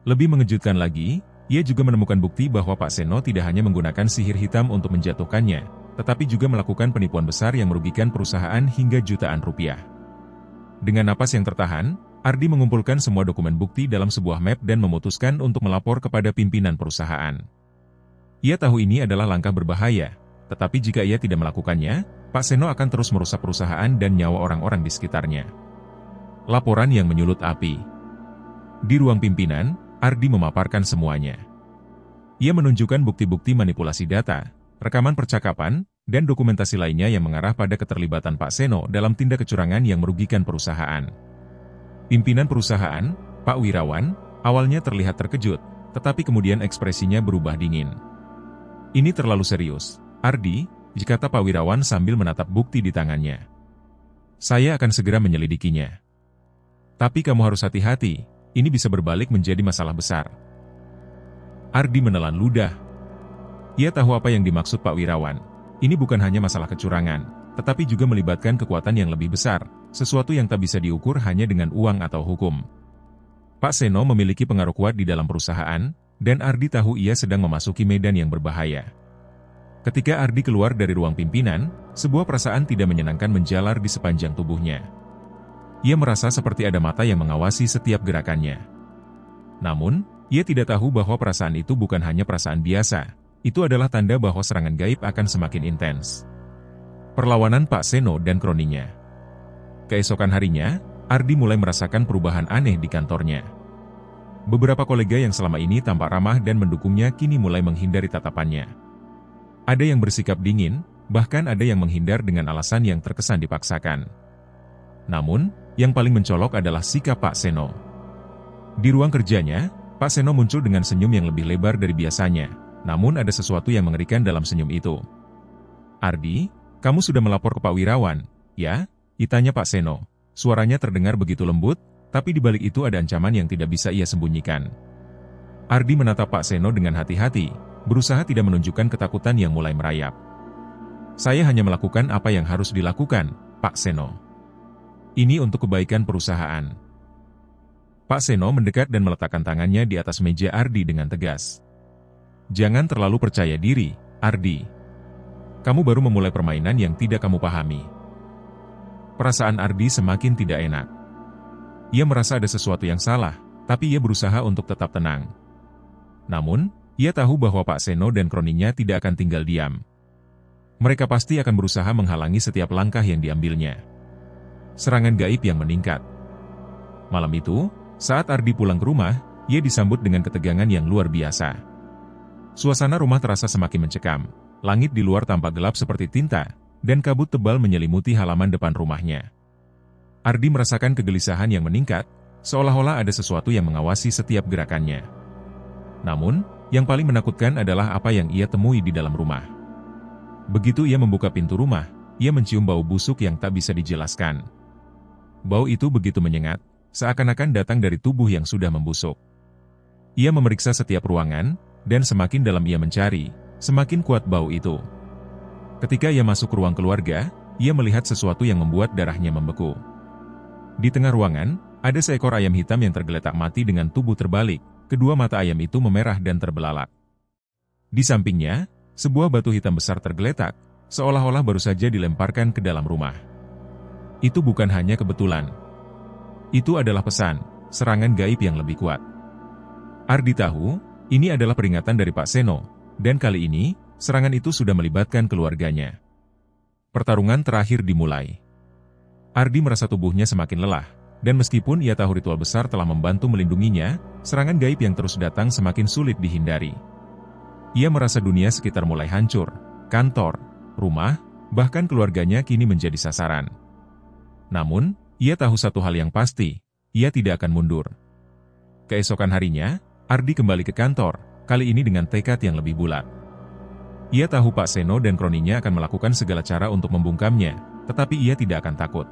Lebih mengejutkan lagi, ia juga menemukan bukti bahwa Pak Seno tidak hanya menggunakan sihir hitam untuk menjatuhkannya, tetapi juga melakukan penipuan besar yang merugikan perusahaan hingga jutaan rupiah. Dengan napas yang tertahan, Ardi mengumpulkan semua dokumen bukti dalam sebuah map dan memutuskan untuk melapor kepada pimpinan perusahaan. Ia tahu ini adalah langkah berbahaya, tetapi jika ia tidak melakukannya, Pak Seno akan terus merusak perusahaan dan nyawa orang-orang di sekitarnya. Laporan yang menyulut api. Di ruang pimpinan, Ardi memaparkan semuanya. Ia menunjukkan bukti-bukti manipulasi data, rekaman percakapan, dan dokumentasi lainnya yang mengarah pada keterlibatan Pak Seno dalam tindak kecurangan yang merugikan perusahaan. Pimpinan perusahaan, Pak Wirawan, awalnya terlihat terkejut, tetapi kemudian ekspresinya berubah dingin. "Ini terlalu serius, Ardi," kata Pak Wirawan sambil menatap bukti di tangannya. "Saya akan segera menyelidikinya. Tapi kamu harus hati-hati, ini bisa berbalik menjadi masalah besar." Ardi menelan ludah. Ia tahu apa yang dimaksud Pak Wirawan. Ini bukan hanya masalah kecurangan, tetapi juga melibatkan kekuatan yang lebih besar, sesuatu yang tak bisa diukur hanya dengan uang atau hukum. Pak Seno memiliki pengaruh kuat di dalam perusahaan, dan Ardi tahu ia sedang memasuki medan yang berbahaya. Ketika Ardi keluar dari ruang pimpinan, sebuah perasaan tidak menyenangkan menjalar di sepanjang tubuhnya. Ia merasa seperti ada mata yang mengawasi setiap gerakannya. Namun, ia tidak tahu bahwa perasaan itu bukan hanya perasaan biasa. Itu adalah tanda bahwa serangan gaib akan semakin intens. Perlawanan Pak Seno dan kroninya. Keesokan harinya, Ardi mulai merasakan perubahan aneh di kantornya. Beberapa kolega yang selama ini tampak ramah dan mendukungnya kini mulai menghindari tatapannya. Ada yang bersikap dingin, bahkan ada yang menghindar dengan alasan yang terkesan dipaksakan. Namun, yang paling mencolok adalah sikap Pak Seno. Di ruang kerjanya, Pak Seno muncul dengan senyum yang lebih lebar dari biasanya. Namun ada sesuatu yang mengerikan dalam senyum itu. "Ardi, kamu sudah melapor ke Pak Wirawan, ya?" Tanya Pak Seno. Suaranya terdengar begitu lembut, tapi di balik itu ada ancaman yang tidak bisa ia sembunyikan. Ardi menatap Pak Seno dengan hati-hati, berusaha tidak menunjukkan ketakutan yang mulai merayap. "Saya hanya melakukan apa yang harus dilakukan, Pak Seno. Ini untuk kebaikan perusahaan." Pak Seno mendekat dan meletakkan tangannya di atas meja Ardi dengan tegas. "Jangan terlalu percaya diri, Ardi. Kamu baru memulai permainan yang tidak kamu pahami." Perasaan Ardi semakin tidak enak. Ia merasa ada sesuatu yang salah, tapi ia berusaha untuk tetap tenang. Namun, ia tahu bahwa Pak Seno dan kroninya tidak akan tinggal diam. Mereka pasti akan berusaha menghalangi setiap langkah yang diambilnya. Serangan gaib yang meningkat. Malam itu, saat Ardi pulang ke rumah, ia disambut dengan ketegangan yang luar biasa. Suasana rumah terasa semakin mencekam, langit di luar tampak gelap seperti tinta, dan kabut tebal menyelimuti halaman depan rumahnya. Ardi merasakan kegelisahan yang meningkat, seolah-olah ada sesuatu yang mengawasi setiap gerakannya. Namun, yang paling menakutkan adalah apa yang ia temui di dalam rumah. Begitu ia membuka pintu rumah, ia mencium bau busuk yang tak bisa dijelaskan. Bau itu begitu menyengat, seakan-akan datang dari tubuh yang sudah membusuk. Ia memeriksa setiap ruangan, dan semakin dalam ia mencari, semakin kuat bau itu. Ketika ia masuk ke ruang keluarga, ia melihat sesuatu yang membuat darahnya membeku. Di tengah ruangan, ada seekor ayam hitam yang tergeletak mati dengan tubuh terbalik, kedua mata ayam itu memerah dan terbelalak. Di sampingnya, sebuah batu hitam besar tergeletak, seolah-olah baru saja dilemparkan ke dalam rumah. Itu bukan hanya kebetulan. Itu adalah pesan, serangan gaib yang lebih kuat. Ardi tahu, ini adalah peringatan dari Pak Seno, dan kali ini, serangan itu sudah melibatkan keluarganya. Pertarungan terakhir dimulai. Ardi merasa tubuhnya semakin lelah, dan meskipun ia tahu ritual besar telah membantu melindunginya, serangan gaib yang terus datang semakin sulit dihindari. Ia merasa dunia sekitar mulai hancur, kantor, rumah, bahkan keluarganya kini menjadi sasaran. Namun, ia tahu satu hal yang pasti, ia tidak akan mundur. Keesokan harinya, Ardi kembali ke kantor, kali ini dengan tekad yang lebih bulat. Ia tahu Pak Seno dan kroninya akan melakukan segala cara untuk membungkamnya, tetapi ia tidak akan takut.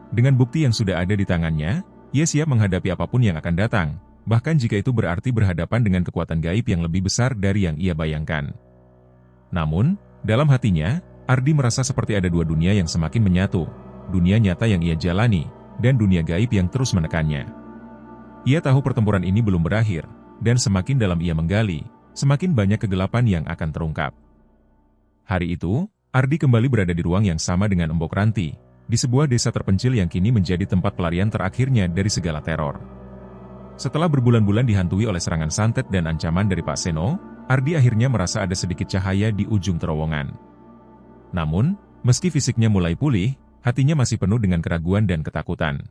Dengan bukti yang sudah ada di tangannya, ia siap menghadapi apapun yang akan datang, bahkan jika itu berarti berhadapan dengan kekuatan gaib yang lebih besar dari yang ia bayangkan. Namun, dalam hatinya, Ardi merasa seperti ada dua dunia yang semakin menyatu, dunia nyata yang ia jalani, dan dunia gaib yang terus menekannya. Ia tahu pertempuran ini belum berakhir, dan semakin dalam ia menggali, semakin banyak kegelapan yang akan terungkap. Hari itu, Ardi kembali berada di ruang yang sama dengan Embok Ranti, di sebuah desa terpencil yang kini menjadi tempat pelarian terakhirnya dari segala teror. Setelah berbulan-bulan dihantui oleh serangan santet dan ancaman dari Pak Seno, Ardi akhirnya merasa ada sedikit cahaya di ujung terowongan. Namun, meski fisiknya mulai pulih, hatinya masih penuh dengan keraguan dan ketakutan.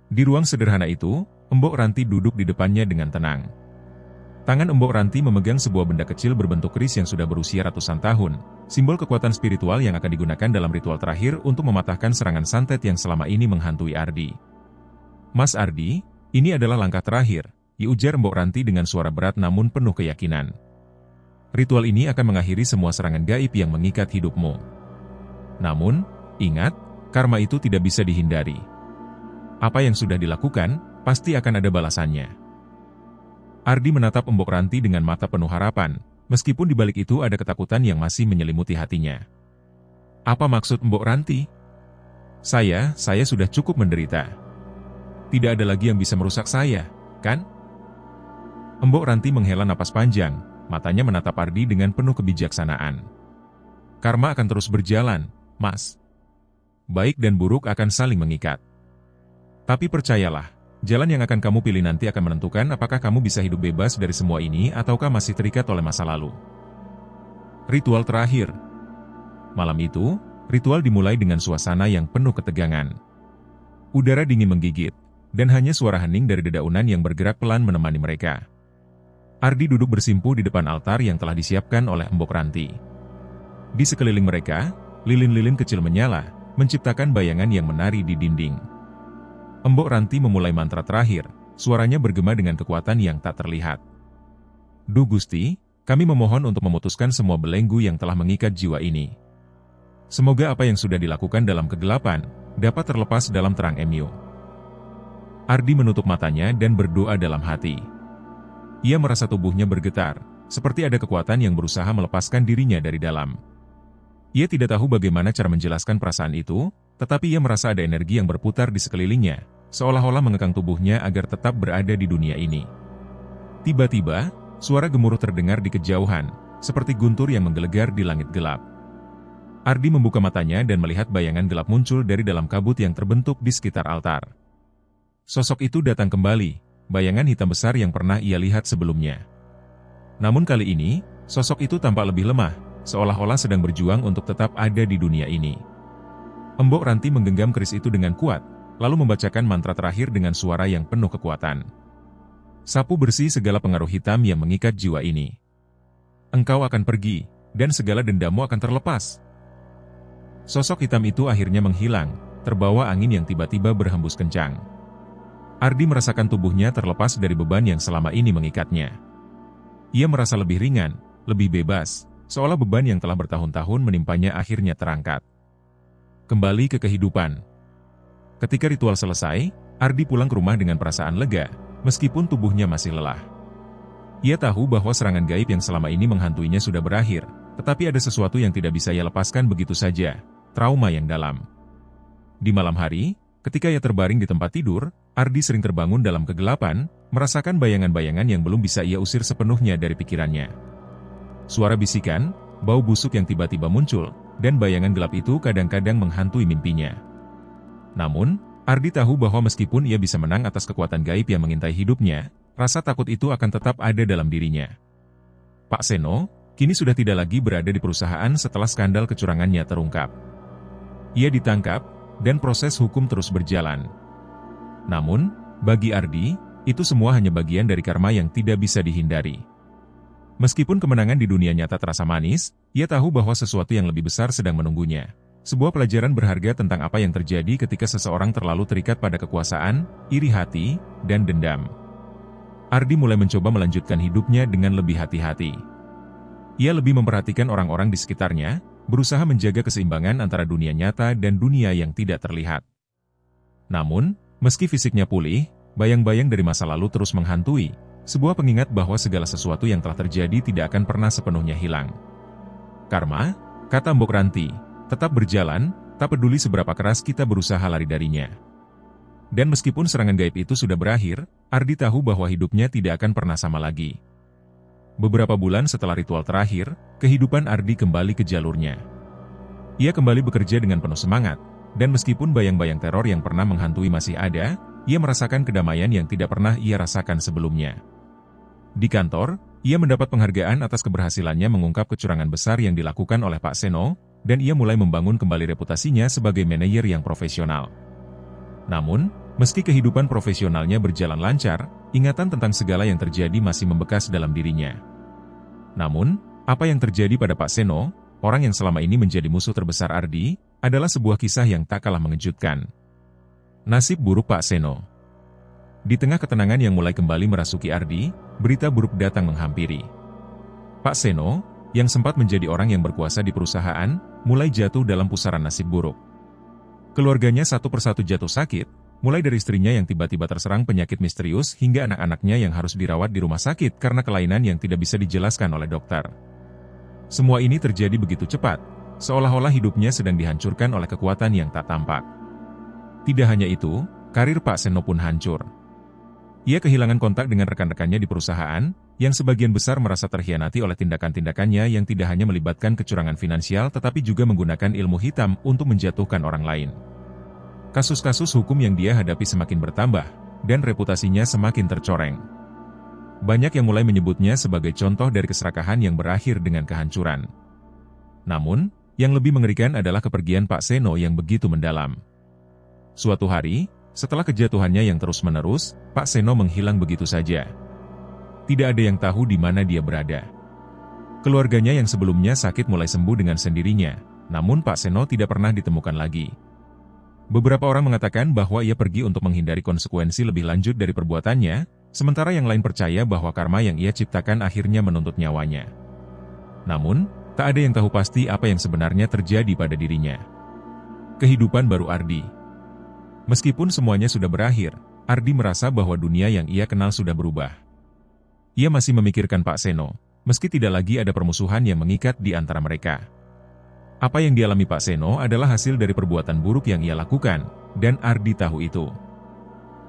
Di ruang sederhana itu, Embok Ranti duduk di depannya dengan tenang. Tangan Embok Ranti memegang sebuah benda kecil berbentuk keris yang sudah berusia ratusan tahun, simbol kekuatan spiritual yang akan digunakan dalam ritual terakhir untuk mematahkan serangan santet yang selama ini menghantui Ardi. "Mas Ardi, ini adalah langkah terakhir," ujar Embok Ranti dengan suara berat namun penuh keyakinan. "Ritual ini akan mengakhiri semua serangan gaib yang mengikat hidupmu. Namun, ingat, karma itu tidak bisa dihindari. Apa yang sudah dilakukan, pasti akan ada balasannya." Ardi menatap Embok Ranti dengan mata penuh harapan, meskipun di balik itu ada ketakutan yang masih menyelimuti hatinya. Apa maksud Embok Ranti? Saya sudah cukup menderita. Tidak ada lagi yang bisa merusak saya, kan? Embok Ranti menghela napas panjang, matanya menatap Ardi dengan penuh kebijaksanaan. Karma akan terus berjalan, Mas. Baik dan buruk akan saling mengikat. Tapi percayalah, jalan yang akan kamu pilih nanti akan menentukan apakah kamu bisa hidup bebas dari semua ini ataukah masih terikat oleh masa lalu. Ritual terakhir. Malam itu, ritual dimulai dengan suasana yang penuh ketegangan. Udara dingin menggigit, dan hanya suara hening dari dedaunan yang bergerak pelan menemani mereka. Ardi duduk bersimpuh di depan altar yang telah disiapkan oleh Embok Ranti. Di sekeliling mereka, lilin-lilin kecil menyala, menciptakan bayangan yang menari di dinding. Embok Ranti memulai mantra terakhir, suaranya bergema dengan kekuatan yang tak terlihat. Duh Gusti, kami memohon untuk memutuskan semua belenggu yang telah mengikat jiwa ini. Semoga apa yang sudah dilakukan dalam kegelapan, dapat terlepas dalam terang Emyu. Ardi menutup matanya dan berdoa dalam hati. Ia merasa tubuhnya bergetar, seperti ada kekuatan yang berusaha melepaskan dirinya dari dalam. Ia tidak tahu bagaimana cara menjelaskan perasaan itu, tetapi ia merasa ada energi yang berputar di sekelilingnya, seolah-olah mengekang tubuhnya agar tetap berada di dunia ini. Tiba-tiba, suara gemuruh terdengar di kejauhan, seperti guntur yang menggelegar di langit gelap. Ardi membuka matanya dan melihat bayangan gelap muncul dari dalam kabut yang terbentuk di sekitar altar. Sosok itu datang kembali, bayangan hitam besar yang pernah ia lihat sebelumnya. Namun kali ini, sosok itu tampak lebih lemah, seolah-olah sedang berjuang untuk tetap ada di dunia ini. Embok Ranti menggenggam keris itu dengan kuat, lalu membacakan mantra terakhir dengan suara yang penuh kekuatan. Sapu bersih segala pengaruh hitam yang mengikat jiwa ini. Engkau akan pergi, dan segala dendammu akan terlepas. Sosok hitam itu akhirnya menghilang, terbawa angin yang tiba-tiba berhembus kencang. Ardi merasakan tubuhnya terlepas dari beban yang selama ini mengikatnya. Ia merasa lebih ringan, lebih bebas, seolah beban yang telah bertahun-tahun menimpanya akhirnya terangkat. Kembali ke kehidupan. Ketika ritual selesai, Ardi pulang ke rumah dengan perasaan lega, meskipun tubuhnya masih lelah. Ia tahu bahwa serangan gaib yang selama ini menghantuinya sudah berakhir, tetapi ada sesuatu yang tidak bisa ia lepaskan begitu saja, trauma yang dalam. Di malam hari, ketika ia terbaring di tempat tidur, Ardi sering terbangun dalam kegelapan, merasakan bayangan-bayangan yang belum bisa ia usir sepenuhnya dari pikirannya. Suara bisikan, bau busuk yang tiba-tiba muncul, dan bayangan gelap itu kadang-kadang menghantui mimpinya. Namun, Ardi tahu bahwa meskipun ia bisa menang atas kekuatan gaib yang mengintai hidupnya, rasa takut itu akan tetap ada dalam dirinya. Pak Seno, kini sudah tidak lagi berada di perusahaan setelah skandal kecurangannya terungkap. Ia ditangkap, dan proses hukum terus berjalan. Namun, bagi Ardi, itu semua hanya bagian dari karma yang tidak bisa dihindari. Meskipun kemenangan di dunia nyata terasa manis, ia tahu bahwa sesuatu yang lebih besar sedang menunggunya. Sebuah pelajaran berharga tentang apa yang terjadi ketika seseorang terlalu terikat pada kekuasaan, iri hati, dan dendam. Ardi mulai mencoba melanjutkan hidupnya dengan lebih hati-hati. Ia lebih memperhatikan orang-orang di sekitarnya, berusaha menjaga keseimbangan antara dunia nyata dan dunia yang tidak terlihat. Namun, meski fisiknya pulih, bayang-bayang dari masa lalu terus menghantui, sebuah pengingat bahwa segala sesuatu yang telah terjadi tidak akan pernah sepenuhnya hilang. Karma, kata Embok Ranti, tetap berjalan, tak peduli seberapa keras kita berusaha lari darinya. Dan meskipun serangan gaib itu sudah berakhir, Ardi tahu bahwa hidupnya tidak akan pernah sama lagi. Beberapa bulan setelah ritual terakhir, kehidupan Ardi kembali ke jalurnya. Ia kembali bekerja dengan penuh semangat, dan meskipun bayang-bayang teror yang pernah menghantui masih ada, ia merasakan kedamaian yang tidak pernah ia rasakan sebelumnya. Di kantor, ia mendapat penghargaan atas keberhasilannya mengungkap kecurangan besar yang dilakukan oleh Pak Seno, dan ia mulai membangun kembali reputasinya sebagai manajer yang profesional. Namun, meski kehidupan profesionalnya berjalan lancar, ingatan tentang segala yang terjadi masih membekas dalam dirinya. Namun, apa yang terjadi pada Pak Seno, orang yang selama ini menjadi musuh terbesar Ardi, adalah sebuah kisah yang tak kalah mengejutkan. Nasib buruk Pak Seno. Di tengah ketenangan yang mulai kembali merasuki Ardi, berita buruk datang menghampiri. Pak Seno, yang sempat menjadi orang yang berkuasa di perusahaan, mulai jatuh dalam pusaran nasib buruk. Keluarganya satu persatu jatuh sakit, Mulai dari istrinya yang tiba-tiba terserang penyakit misterius hingga anak-anaknya yang harus dirawat di rumah sakit karena kelainan yang tidak bisa dijelaskan oleh dokter. Semua ini terjadi begitu cepat, seolah-olah hidupnya sedang dihancurkan oleh kekuatan yang tak tampak. Tidak hanya itu, karir Pak Seno pun hancur. Ia kehilangan kontak dengan rekan-rekannya di perusahaan, yang sebagian besar merasa terkhianati oleh tindakan-tindakannya yang tidak hanya melibatkan kecurangan finansial tetapi juga menggunakan ilmu hitam untuk menjatuhkan orang lain. Kasus-kasus hukum yang dia hadapi semakin bertambah, dan reputasinya semakin tercoreng. Banyak yang mulai menyebutnya sebagai contoh dari keserakahan yang berakhir dengan kehancuran. Namun, yang lebih mengerikan adalah kepergian Pak Seno yang begitu mendalam. Suatu hari, setelah kejatuhannya yang terus-menerus, Pak Seno menghilang begitu saja. Tidak ada yang tahu di mana dia berada. Keluarganya yang sebelumnya sakit mulai sembuh dengan sendirinya, namun Pak Seno tidak pernah ditemukan lagi. Beberapa orang mengatakan bahwa ia pergi untuk menghindari konsekuensi lebih lanjut dari perbuatannya, sementara yang lain percaya bahwa karma yang ia ciptakan akhirnya menuntut nyawanya. Namun, tak ada yang tahu pasti apa yang sebenarnya terjadi pada dirinya. Kehidupan baru Ardi. Meskipun semuanya sudah berakhir, Ardi merasa bahwa dunia yang ia kenal sudah berubah. Ia masih memikirkan Pak Seno, meski tidak lagi ada permusuhan yang mengikat di antara mereka. Apa yang dialami Pak Seno adalah hasil dari perbuatan buruk yang ia lakukan, dan Ardi tahu itu.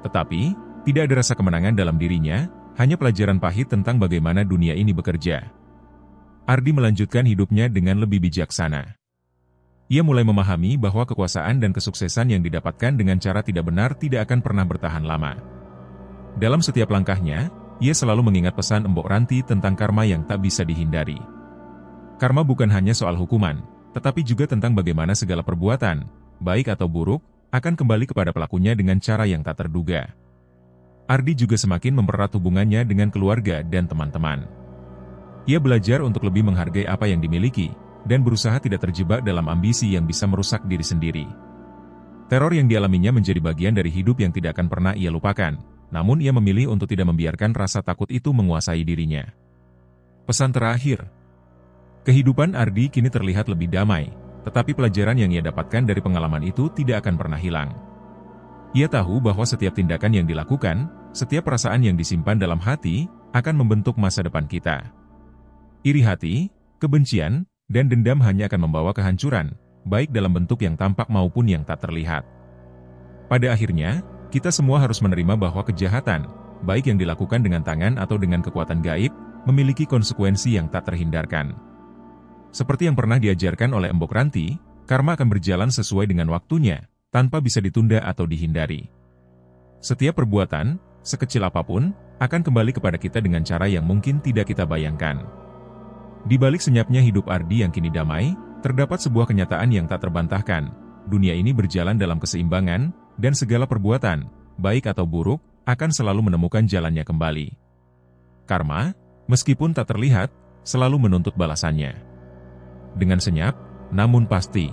Tetapi, tidak ada rasa kemenangan dalam dirinya, hanya pelajaran pahit tentang bagaimana dunia ini bekerja. Ardi melanjutkan hidupnya dengan lebih bijaksana. Ia mulai memahami bahwa kekuasaan dan kesuksesan yang didapatkan dengan cara tidak benar tidak akan pernah bertahan lama. Dalam setiap langkahnya, ia selalu mengingat pesan Embok Ranti tentang karma yang tak bisa dihindari. Karma bukan hanya soal hukuman, tetapi juga tentang bagaimana segala perbuatan, baik atau buruk, akan kembali kepada pelakunya dengan cara yang tak terduga. Ardi juga semakin mempererat hubungannya dengan keluarga dan teman-teman. Ia belajar untuk lebih menghargai apa yang dimiliki, dan berusaha tidak terjebak dalam ambisi yang bisa merusak diri sendiri. Teror yang dialaminya menjadi bagian dari hidup yang tidak akan pernah ia lupakan, namun ia memilih untuk tidak membiarkan rasa takut itu menguasai dirinya. Pesan terakhir. Kehidupan Ardi kini terlihat lebih damai, tetapi pelajaran yang ia dapatkan dari pengalaman itu tidak akan pernah hilang. Ia tahu bahwa setiap tindakan yang dilakukan, setiap perasaan yang disimpan dalam hati, akan membentuk masa depan kita. Iri hati, kebencian, dan dendam hanya akan membawa kehancuran, baik dalam bentuk yang tampak maupun yang tak terlihat. Pada akhirnya, kita semua harus menerima bahwa kejahatan, baik yang dilakukan dengan tangan atau dengan kekuatan gaib, memiliki konsekuensi yang tak terhindarkan. Seperti yang pernah diajarkan oleh Embok Ranti, karma akan berjalan sesuai dengan waktunya, tanpa bisa ditunda atau dihindari. Setiap perbuatan, sekecil apapun, akan kembali kepada kita dengan cara yang mungkin tidak kita bayangkan. Di balik senyapnya hidup Ardi yang kini damai, terdapat sebuah kenyataan yang tak terbantahkan. Dunia ini berjalan dalam keseimbangan, dan segala perbuatan, baik atau buruk, akan selalu menemukan jalannya kembali. Karma, meskipun tak terlihat, selalu menuntut balasannya. Dengan senyap, namun pasti.